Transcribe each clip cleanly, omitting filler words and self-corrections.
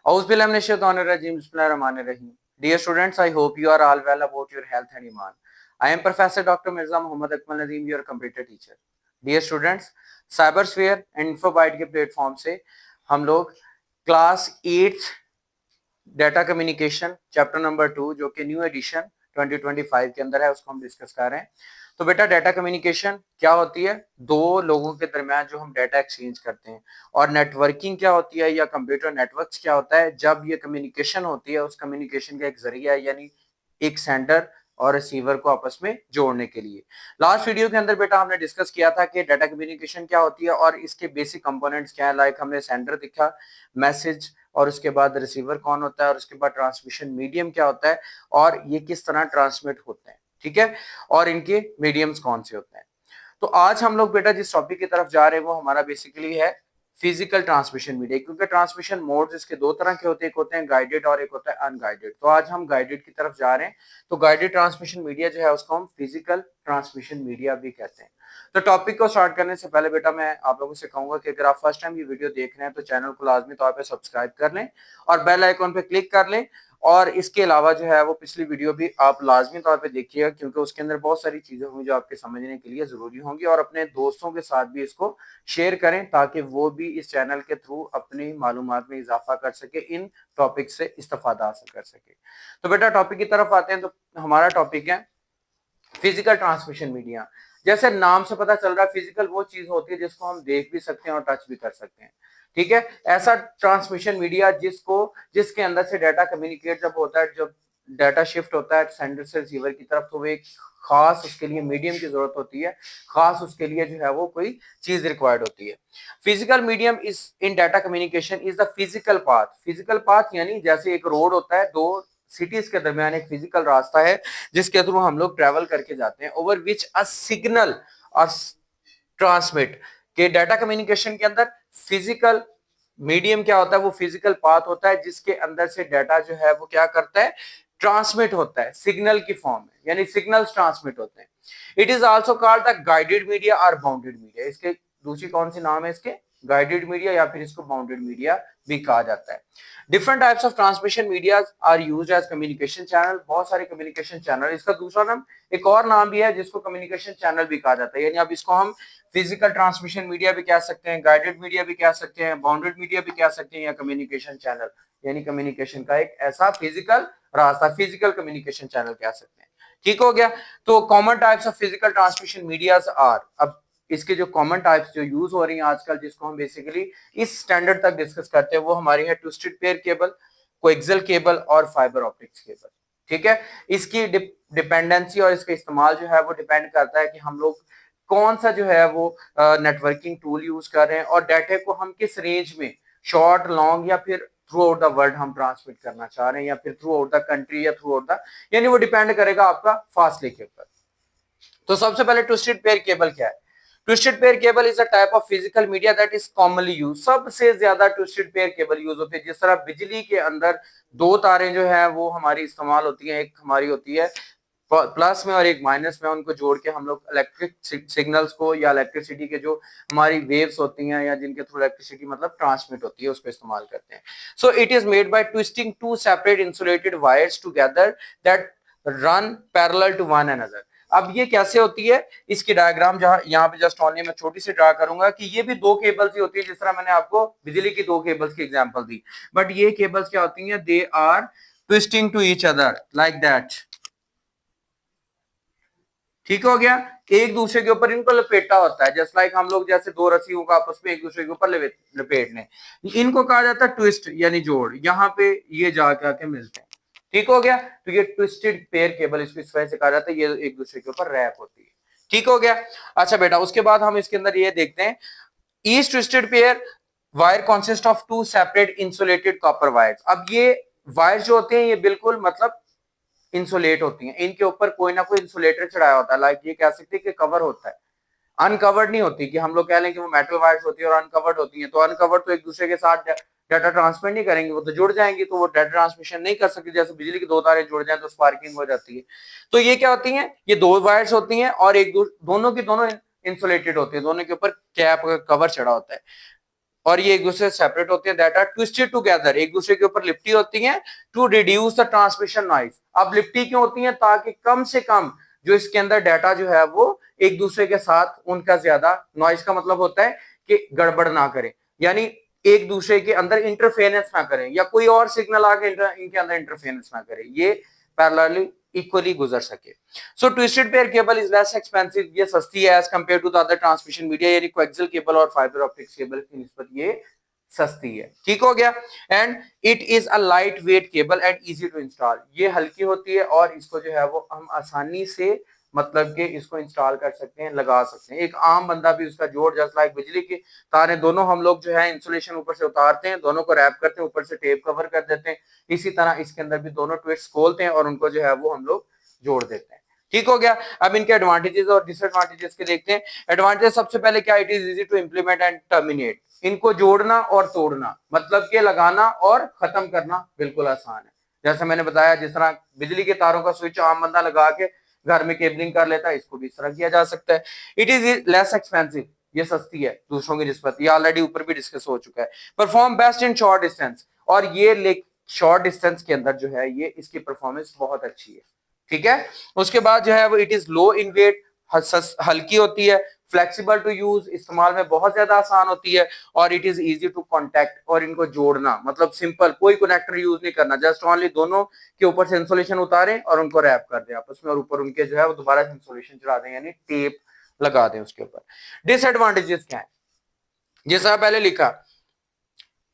Bismillahirrahmanirrahim. Dear students, I hope you are all well about your health and iman. I am Professor Dr. Mirza Muhammad Akmal Nadeem, your computer teacher. Dear students, Cybersphere and Infobyte के platform से हम लोग class 8 data communication chapter number 2 जो कि new addition 2025 के अंदर है उसको हम डिस्कस कर रहे हैं। तो बेटा डाटा कम्युनिकेशन क्या होती है? दो लोगों के दरमियान जो हम डाटा एक्सचेंज करते हैं। और नेटवर्किंग क्या होती है या कंप्यूटर नेटवर्क्स क्या होता है? जब ये कम्युनिकेशन होती है, उस कम्युनिकेशन का एक जरिया है, यानी एक सेंडर और रिसीवर को आपस में जोड़ने के लिए। लास्ट वीडियो के अंदर बेटा हमने डिस्कस किया था कि डाटा कम्युनिकेशन क्या होती है और इसके बेसिक कंपोनेंट्स क्या है। लाइक हमने सेंडर दिखा, मैसेज, और उसके बाद रिसीवर कौन होता है, और उसके बाद ट्रांसमिशन मीडियम क्या होता है और ये किस तरह ट्रांसमिट होते हैं, ठीक है, और इनके मीडियम्स कौन से होते हैं। तो आज हम लोग बेटा जिस टॉपिक की तरफ जा रहे हैं वो हमारा बेसिकली है फिजिकल ट्रांसमिशन मीडिया, क्योंकि ट्रांसमिशन मोड्स इसके दो तरह के होते हैं, एक होते हैं गाइडेड और एक होता है अनगाइडेड। तो आज हम गाइडेड की तरफ जा रहे हैं। तो गाइडेड ट्रांसमिशन मीडिया जो है उसको हम फिजिकल ट्रांसमिशन मीडिया भी कहते हैं। तो टॉपिक को स्टार्ट करने से पहले बेटा मैं आप लोगों से कहूंगा कि अगर आप फर्स्ट टाइम ये वीडियो देख रहे हैं तो चैनल को लाजमी तौर पे सब्सक्राइब कर लें और बेल आइकॉन पे क्लिक कर लें। और इसके अलावा जो है वो पिछली वीडियो भी आप लाजमी तौर पे देखिएगा, क्योंकि उसके अंदर बहुत सारी चीजें होंगी जो आपके समझने के लिए जरूरी होंगी। और अपने दोस्तों के साथ भी इसको शेयर करें ताकि वो भी इस चैनल के थ्रू अपनी मालूमात में इजाफा कर सके, इन टॉपिक से इस्तेफादा हासिल कर सके। तो बेटा टॉपिक की तरफ आते हैं। तो हमारा टॉपिक है फिजिकल ट्रांसमिशन मीडिया। जैसे नाम से पता चल रहा है, फिजिकल वो चीज होती है जिसको हम देख भी सकते हैं और टच भी कर सकते हैं, ठीक है। ऐसा ट्रांसमिशन मीडिया जिसके अंदर से डाटा कम्युनिकेट जब होता है, जब डाटा शिफ्ट होता है सेंडर से रिसीवर की तरफ, तो वो एक खास उसके लिए मीडियम की जरूरत होती है, खास उसके लिए जो है वो कोई चीज रिक्वायर्ड होती है। Physical medium is in data communication is the physical path. Physical path यानी जैसे एक रोड होता है, दो सिटीज के दरमियान एक फिजिकल रास्ता है जिसके थ्रू हम लोग ट्रेवल करके जाते हैं, ओवर विच अ सिग्नल और ट्रांसमिट। के डाटा कम्युनिकेशन के अंदर फिजिकल मीडियम क्या होता है? वो फिजिकल पाथ होता है जिसके अंदर से डाटा जो है वो क्या करता है? ट्रांसमिट होता है सिग्नल की फॉर्म में, यानी सिग्नल्स ट्रांसमिट होते हैं। It is also called the guided media और बाउंडेड मीडिया। इसके दूसरी कौन सी नाम है इसके? गाइडेड मीडिया या फिर इसको बाउंडेड मीडिया भी कहा जाता है। Different types of transmission media are used as communication channel. बहुत सारे कम्युनिकेशन चैनल, इसका दूसरा नाम, एक और नाम भी है जिसको कम्युनिकेशन चैनल भी कहा जाता है। यानी अब इसको हम फिजिकल ट्रांसमिशन मीडिया भी कह सकते हैं, गाइडेड मीडिया भी कह सकते हैं, बाउंडेड मीडिया भी कह सकते हैं, या कम्युनिकेशन चैनल यानी कम्युनिकेशन का एक ऐसा फिजिकल रास्ता, फिजिकल कम्युनिकेशन चैनल कह सकते हैं। ठीक हो गया। तो common types of physical transmission medias are, अब इसके जो कॉमन टाइप्स जो यूज हो रही हैं आजकल, जिसको हम बेसिकली इस स्टैंडर्ड तक डिस्कस करते हैं, वो हमारी है twisted pair cable, coaxial cable और फाइबर ऑप्टिक्स केबल, ठीक है। इसकी डिपेंडेंसी और इसका इस्तेमाल जो है वो डिपेंड करता है कि हम लोग कौन सा जो है वो नेटवर्किंग टूल यूज कर रहे हैं और डाटा को हम किस रेंज में, शॉर्ट, लॉन्ग या फिर थ्रू आउट द वर्ल्ड हम ट्रांसमिट करना चाह रहे हैं, या फिर थ्रू आउट द कंट्री या थ्रू आउट द, यानी वो डिपेंड करेगा आपका फासले के ऊपर। तो सबसे पहले ट्विस्टेड पेयर केबल क्या है? Twisted pair cable is a type of physical media that is commonly use. सबसे ज्यादा ट्विस्टेड पेयर केबल यूज होती है। जिस तरह बिजली के अंदर दो तारें जो है वो हमारी इस्तेमाल होती है, एक हमारी होती है प्लस में और एक माइनस में, उनको जोड़ के हम लोग इलेक्ट्रिक सिग्नल्स को या इलेक्ट्रिसिटी के जो हमारी वेव्स होती हैं या जिनके थ्रू इलेक्ट्रिसिटी मतलब ट्रांसमिट होती है उसको इस्तेमाल करते हैं। So it is made by twisting two separate insulated wires together that run parallel to one another. अब ये कैसे होती है? इसकी डायग्राम जहां यहाँ पे जस्ट ऑनली मैं छोटी सी ड्रा करूंगा कि ये भी दो केबल्स ही होती है, जिस तरह मैंने आपको बिजली की दो केबल्स की एग्जांपल दी, बट ये केबल्स क्या होती हैं? They are twisting to each other like that. ठीक हो गया। एक दूसरे के ऊपर इनको लपेटा होता है, जस्ट लाइक हम लोग जैसे दो रस्सियों का आपस में एक दूसरे के ऊपर लपेट लें, इनको कहा जाता है ट्विस्ट यानी जोड़। यहाँ पे ये जाके आके मिलते हैं। ठीक हो गया। तो ये ट्विस्टेड पेयर केबल इसको इस वजह से कहा जाता है, ये एक दूसरे के ऊपर रैप होती है। ठीक हो गया। अच्छा बेटा, उसके बाद हम इसके अंदर ये देखते हैं, each twisted pair wire consist of two separate insulated copper wires. अब ये वायर जो होते हैं ये बिल्कुल मतलब इंसुलेट होती हैं, इनके ऊपर कोई ना कोई इंसुलेटर चढ़ाया होता है, लाइक ये कह सकते हैं कि कवर होता है, अनकवर्ड नहीं होती कि हम लोग कह लें कि वो मेटल वायर्स होती है और अनकवर्ड होती हैं। तो अनकवर्ड तो एक दूसरे के साथ डाटा ट्रांसमिट नहीं करेंगे, वो तो जुड़ जाएंगी, तो वो डाटा ट्रांसमिशन नहीं कर सकती। जैसे बिजली की दो तारें जुड़ जाएं तो स्पार्किंग हो जाती है। तो ये क्या होती है? ये दो वायर्स होती हैं और एक दोनों की दोनों इंसुलेटेड होती है, दोनों के ऊपर कैप कवर चढ़ा होता है। और ये एक दूसरे से सेपरेट होते हैं, दैट आर ट्विस्टेड टुगेदर, एक दूसरे के ऊपर लिपटी होती हैं, to reduce the transmission noise. अब लिपटी क्यों होती हैं? ताकि कम से कम जो इसके अंदर डाटा जो है वो एक दूसरे के साथ उनका ज्यादा, नॉइज का मतलब होता है कि गड़बड़ ना करें, यानी एक दूसरे के अंदर इंटरफेरेंस ना करें, या कोई और सिग्नल आके इनके अंदर इंटरफेरेंस ना करे, ये पैरेलली इक्वली गुजर सके। So twisted pair cable is less expensive, ये सस्ती है as compare to the other transmission media, यानी कोएक्सियल केबल और फाइबर ऑप्टिक्स केबल की निस्बत ये सस्ती है। ठीक हो गया। And it is a light weight cable and easy to install, ये हल्की होती है और इसको जो है वो हम आसानी से मतलब कि इसको इंस्टॉल कर सकते हैं, लगा सकते हैं। एक आम बंदा भी उसका जोड़, जस्ट लाइक बिजली की तारें, दोनों हम लोग जो है इंसुलेशन ऊपर से उतारते हैं, दोनों को रैप करते हैं, ऊपर से टेप कवर कर देते हैं, इसी तरह इसके अंदर भी दोनों ट्विस्ट खोलते हैं और उनको जो है वो हम लोग जोड़ देते हैं। ठीक हो गया। अब इनके एडवांटेजेस और डिसएडवांटेजेस के देखते हैं। एडवांटेज सबसे पहले क्या, it is easy to implement and terminate, इनको जोड़ना और तोड़ना, मतलब के लगाना और खत्म करना बिल्कुल आसान है। जैसे मैंने बताया, जिस तरह बिजली के तारों का स्विच आम बंदा लगा के घर में केबलिंग कर लेता है, इसको भी इस तरह किया जा सकता है। इट इज लेस एक्सपेंसिव, ये सस्ती है दूसरों की निस्बत, ये ऑलरेडी ऊपर भी डिस्कस हो चुका है। Perform best in short distance, और ये शॉर्ट डिस्टेंस के अंदर जो है ये इसकी परफॉर्मेंस बहुत अच्छी है। ठीक है। उसके बाद जो है वो it is low in weight, हल्की होती है, फ्लेक्सिबल टू यूज, इस्तेमाल में बहुत ज्यादा आसान होती है, और it is easy to contact, और इनको जोड़ना मतलब सिंपल, कोई कनेक्टर यूज नहीं करना, जस्ट ओनली दोनों के ऊपर से इंसुलेशन उतारें और उनको रैप कर दें आपस में, और ऊपर उनके जो है वो दोबारा से इंसुलेशन चढ़ा दें, यानी टेप लगा दें उसके ऊपर। डिसएडवांटेजेस क्या है, जैसा पहले लिखा,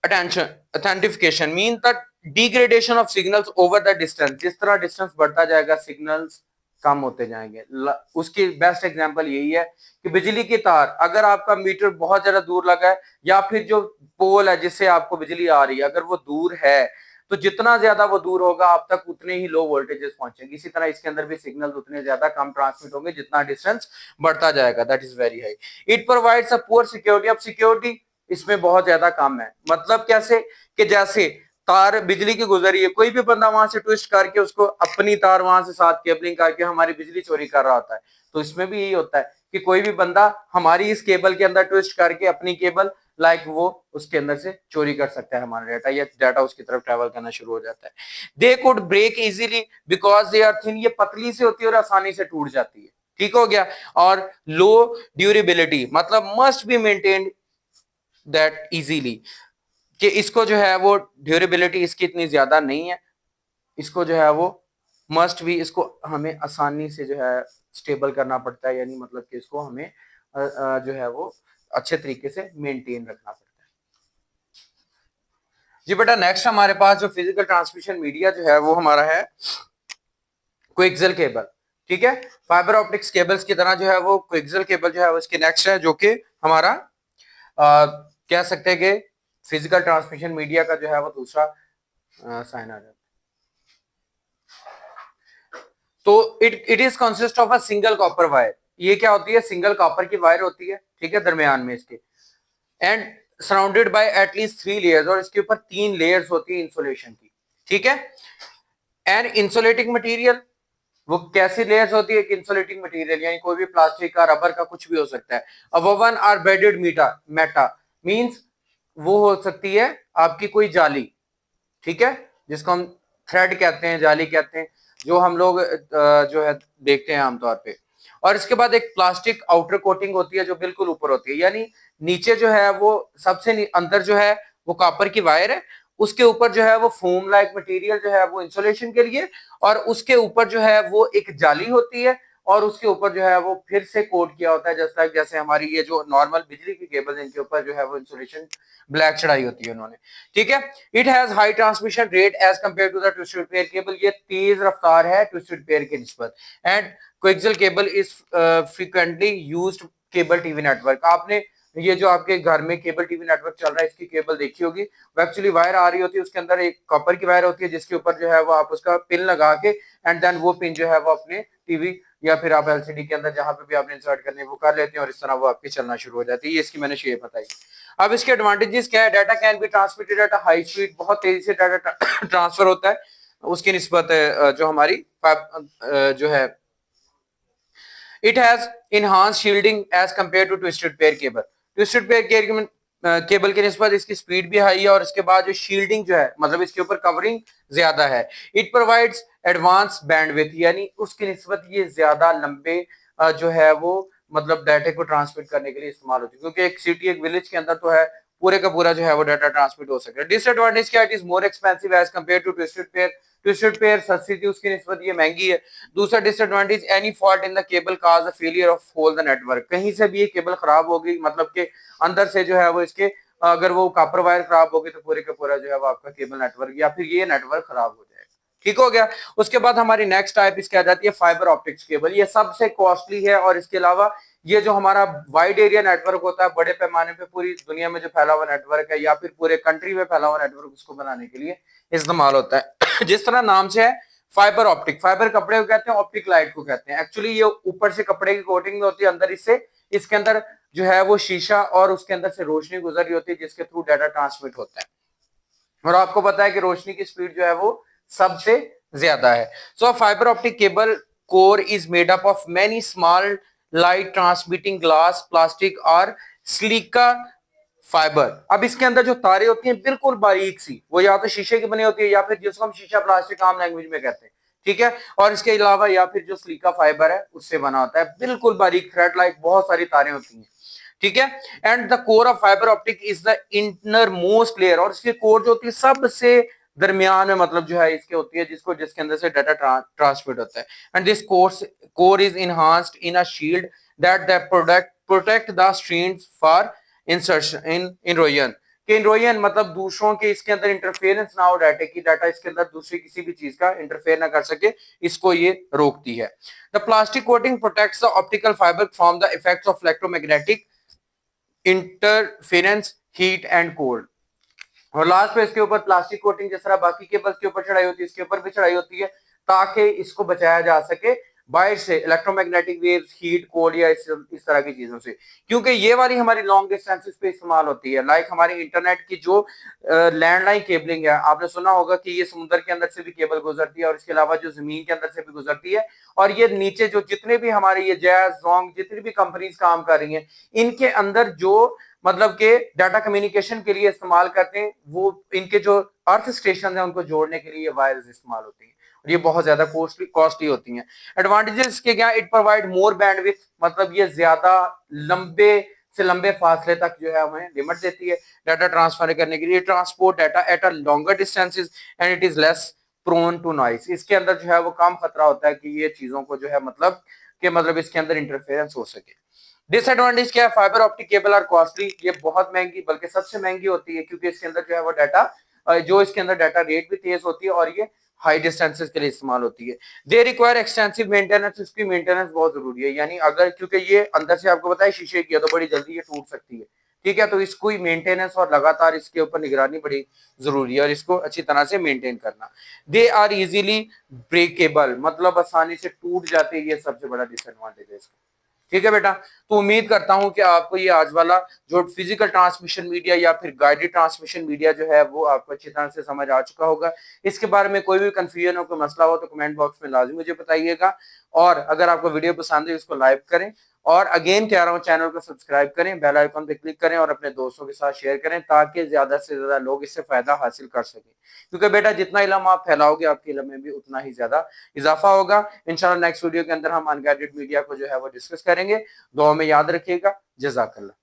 attention authentification mean the degradation of signals over the distance, जिस तरह डिस्टेंस बढ़ता जाएगा सिग्नल्स कम होते जाएंगे। उसकी बेस्ट एग्जांपल यही है कि बिजली की तार, अगर आपका मीटर बहुत ज्यादा दूर लगा है, या फिर जो पोल है जिससे आपको बिजली आ रही है, अगर वो दूर है, तो जितना ज्यादा वो दूर होगा आप तक उतने ही लो वोल्टेजेस पहुंचेंगे। इसी तरह इसके अंदर भी सिग्नल उतने ज्यादा कम ट्रांसमिट होंगे जितना डिस्टेंस बढ़ता जाएगा, that is very high. It provides a poor security, अब सिक्योरिटी इसमें बहुत ज्यादा कम है, मतलब कैसे कि जैसे तार बिजली की गुजरी है, कोई भी बंदा वहां से ट्विस्ट करके उसको अपनी तार वहां से साथ केबलिंग करके हमारी बिजली चोरी कर रहा होता है, तो इसमें भी यही होता है कि कोई भी बंदा हमारी इस केबल के अंदर ट्विस्ट करके अपनी केबल लाइक वो उसके अंदर से चोरी कर सकता है हमारा डाटा, या डाटा उसकी तरफ ट्रेवल करना शुरू हो जाता है। They could break easily because they are thin, ये पतली से होती है और आसानी से टूट जाती है। ठीक हो गया। और लो ड्यूरेबिलिटी, मतलब must be maintained that easily, कि इसको जो है वो ड्यूरेबिलिटी इसकी इतनी ज्यादा नहीं है, इसको जो है वो मस्ट भी, इसको हमें आसानी से जो है स्टेबल करना पड़ता है, यानी मतलब कि इसको हमें जो है वो अच्छे तरीके से मेंटेन रखना पड़ता है। जी बेटा, नेक्स्ट हमारे पास जो फिजिकल ट्रांसमिशन मीडिया जो है वो हमारा है कोएक्सियल केबल। ठीक है। फाइबर ऑप्टिक्स केबल्स की तरह जो है वो कोएक्सियल केबल जो है वो इसके नेक्स्ट है, जो कि हमारा कह सकते हैं कि फिजिकल ट्रांसमिशन मीडिया का जो है वो दूसरा साइन आ जाता है। तो it is consist of a single copper wire, ये क्या होती है, सिंगल कॉपर की वायर होती है, ठीक है, दरमियान में इसके, and surrounded by at least 3 layers, और इसके ऊपर 3 लेयर्स होती है इंसुलेशन की। ठीक है। एंड इंसुलेटिंग मटेरियल, वो कैसी लेयर्स होती है कि इंसुलेटिंग मटेरियल, यानी कोई भी प्लास्टिक का, रबर का, कुछ भी हो सकता है। A woven or braided metal means वो हो सकती है आपकी कोई जाली, ठीक है, जिसको हम थ्रेड कहते हैं, जाली कहते हैं, जो हम लोग जो है देखते हैं आमतौर पे। और इसके बाद एक प्लास्टिक आउटर कोटिंग होती है जो बिल्कुल ऊपर होती है, यानी नीचे जो है वो सबसे अंदर जो है वो कॉपर की वायर है, उसके ऊपर जो है वो फोम लाइक मटेरियल जो है वो इंसुलेशन के लिए, और उसके ऊपर जो है वो एक जाली होती है, और उसके ऊपर जो है वो फिर से कोट किया होता है, जैसे हमारी ये जो नॉर्मल बिजली की केबल, इनके ऊपर जो है वो इंसुलेशन ब्लैक चढ़ाई होती है उन्होंने। ठीक है। It has high transmission rate as compare to the twisted pair cable, ये तेज रफ्तार है ट्विस्टेड पेयर के निस्बत। And coaxial cable is frequently used cable TV network, आपने ये जो आपके घर में केबल टीवी नेटवर्क चल रहा है इसकी केबल देखी होगी, वो एक्चुअली वायर आ रही होती है, उसके अंदर एक कॉपर की वायर होती है जिसके ऊपर जो है वो आप उसका पिन लगा के, एंड देन वो पिन जो है वो अपने टीवी या फिर आप एलसीडी के अंदर जहां पे भी आपने इंसर्ट करने है वो कर लेते हैं, और इस तरह वो आपकी चलना शुरू हो जाती है। ये इसकी मैंने शेप बताई। अब इसके एडवांटेजेस क्या है, data can be transmitted at high speed, बहुत तेजी से डाटा ट्रांसफर होता है उसकी निस्बत जो हमारी जो है। It has enhance shielding as compare to twisted pair cable, twisted pair cable के निस्बत इसकी स्पीड भी हाई है और इसके बाद जो शील्डिंग जो है मतलब इसके ऊपर कवरिंग ज्यादा है। इट प्रोवाइड्स एडवांस बैंडविड्थ, यानी उसकी निस्बत ये ज्यादा लंबे जो है वो मतलब डाटा को ट्रांसमिट करने के लिए इस्तेमाल होती है, क्योंकि एक सिटी एक विलेज के अंदर तो है पूरे का पूरा जो है वो डाटा ट्रांसमिट हो सके। डिसएडवांटेज क्या है, it is more expensive as compare to twisted pair. Twisted pair सस्ती थी, उसकी निस्बत ये महंगी है। दूसरा disadvantage, any fault in the cable cause the failure of whole the network. कहीं से भी ये केबल खराब होगी, मतलब के अंदर से जो है वो इसके अगर वो कॉपर वायर खराब होगी तो पूरे का पूरा जो है वो आपका केबल नेटवर्क या फिर ये नेटवर्क खराब हो जाएगा। ठीक हो गया। उसके बाद हमारी नेक्स्ट टाइप इसकी आ जाती है फाइबर ऑप्टिक्स केबल। ये सबसे कॉस्टली है और इसके अलावा ये जो हमारा वाइड एरिया नेटवर्क होता है, बड़े पैमाने पे पूरी दुनिया में जो फैला हुआ नेटवर्क है या फिर पूरे कंट्री में फैला हुआ नेटवर्क, उसको बनाने के लिए इस्तेमाल होता है। जिस तरह नाम से है फाइबर ऑप्टिक, फाइबर कपड़े को कहते हैं, ऑप्टिक लाइट को कहते हैं। एक्चुअली ये ऊपर से कपड़े की कोटिंग में होती है, अंदर इससे इसके अंदर जो है वो शीशा और उसके अंदर से रोशनी गुजर रही होती है जिसके थ्रू डाटा ट्रांसमिट होता है। और आपको पता है कि रोशनी की स्पीड जो है वो सबसे ज्यादा है। So fibre optic cable core is made up of many small light transmitting glass plastic और सिलिका फाइबर। अब इसके अंदर जो तारे होती हैं बिल्कुल बारीक सी, वो या तो शीशे की बनी होती है या फिर जिसको हम शीशा प्लास्टिक आम लैंग्वेज में कहते हैं। ठीक है। और इसके अलावा या फिर जो सिलिका फाइबर है उससे बना होता है, बिल्कुल बारीक थ्रेड लाइक बहुत सारी तारें होती हैं। ठीक है। And the core of fibre optic is the inter most layer, और इसकी कोर जो होती है सबसे दरमियान में मतलब जो है इसके होती है जिसके अंदर से डाटा ट्रांसमिट होता है। And this core is enhanced in a shield that the protect the streams for insertion in रोयन। कि इनरोयन मतलब दूसरों के इसके अंदर इंटरफेरेंस ना हो, डाटा की डाटा इसके अंदर दूसरी किसी भी चीज का इंटरफेयर ना कर सके, इसको ये रोकती है। The plastic coating protects the optical fibre from the effects of electromagnetic interference heat and cold. और लास्ट में इसके ऊपर प्लास्टिक कोटिंग जिस तरह बाकी केबल्स के ऊपर चढ़ाई होती है इसके ऊपर भी चढ़ाई होती है, ताकि इसको बचाया जा सके बाहर से इलेक्ट्रोमैग्नेटिक वेव्स, हीट, कोल्ड या इस तरह की चीजों से। क्योंकि ये वाली हमारी लॉन्ग डिस्टेंसेस पे इस्तेमाल होती है। लाइक हमारी इंटरनेट की जो लैंडलाइन केबलिंग है, आपने सुना होगा कि ये समुद्र के अंदर से भी केबल गुजरती है और इसके अलावा जो जमीन के अंदर से भी गुजरती है। और ये नीचे जो जितने भी हमारे ये जैज जोंग जितनी भी कंपनीज काम कर रही हैं, इनके अंदर जो मतलब के डाटा कम्युनिकेशन के लिए इस्तेमाल करते हैं, वो इनके जो अर्थ स्टेशन है उनको जोड़ने के लिए वायर्स इस्तेमाल होती हैं और ये बहुत ज्यादा कॉस्टली होती हैं। एडवांटेजेस के क्या, इट प्रोवाइड मोर बैंडविड्थ, मतलब ये ज्यादा लंबे से लंबे फासले तक जो है हमें लिमिट देती है डाटा ट्रांसफर करने के लिए। Transport data at a longer distances and it is less prone to noise. इसके अंदर जो है वो कम खतरा होता है कि ये चीजों को जो है मतलब इसके अंदर इंटरफेरेंस हो सके। डिसएडवांटेज क्या है, fibre optic cable are costly, ये बहुत महंगी बल्कि सबसे महंगी होती है, क्योंकि इसके अंदर जो है वो डाटा जो इसके अंदर डाटा रेट भी तेज होती है और ये हाई डिस्टेंसेस के लिए इस्तेमाल होती है। दे रिक्वायर एक्सटेंसिव मेंटेनेंस, इसकी मेंटेनेंस बहुत जरूरी है, यानी अगर क्योंकि ये अंदर से आपको पता है शीशे की है तो बड़ी जल्दी ये टूट सकती है। ठीक है। तो इसको मेंटेनेंस और लगातार इसके ऊपर निगरानी बड़ी जरूरी है और इसको अच्छी तरह से मेंटेन करना। दे आर इजीली ब्रेकेबल, मतलब आसानी से टूट जाते हैं, ये सबसे बड़ा डिसएडवांटेज है इसका। ठीक है बेटा। तो उम्मीद करता हूं कि आपको ये आज वाला जो फिजिकल ट्रांसमिशन मीडिया या फिर गाइडेड ट्रांसमिशन मीडिया जो है वो आपको अच्छी तरह से समझ आ चुका होगा। इसके बारे में कोई भी कंफ्यूजन हो, कोई मसला हो तो कमेंट बॉक्स में लाजमी मुझे बताइएगा। और अगर आपको वीडियो पसंद है इसको लाइक करें और अगेन कह रहा हूं चैनल को सब्सक्राइब करें, बेल आइकन पे क्लिक करें और अपने दोस्तों के साथ शेयर करें ताकि ज्यादा से ज्यादा लोग इससे फायदा हासिल कर सकें। क्योंकि बेटा जितना इल्म आप फैलाओगे आपके इल्म में भी उतना ही ज्यादा इजाफा होगा। इंशाल्लाह नेक्स्ट वीडियो के अंदर हम अनगाइडेड मीडिया को जो है वो डिस्कस करेंगे। दुआ में याद रखिएगा। जज़ाकल्लाह।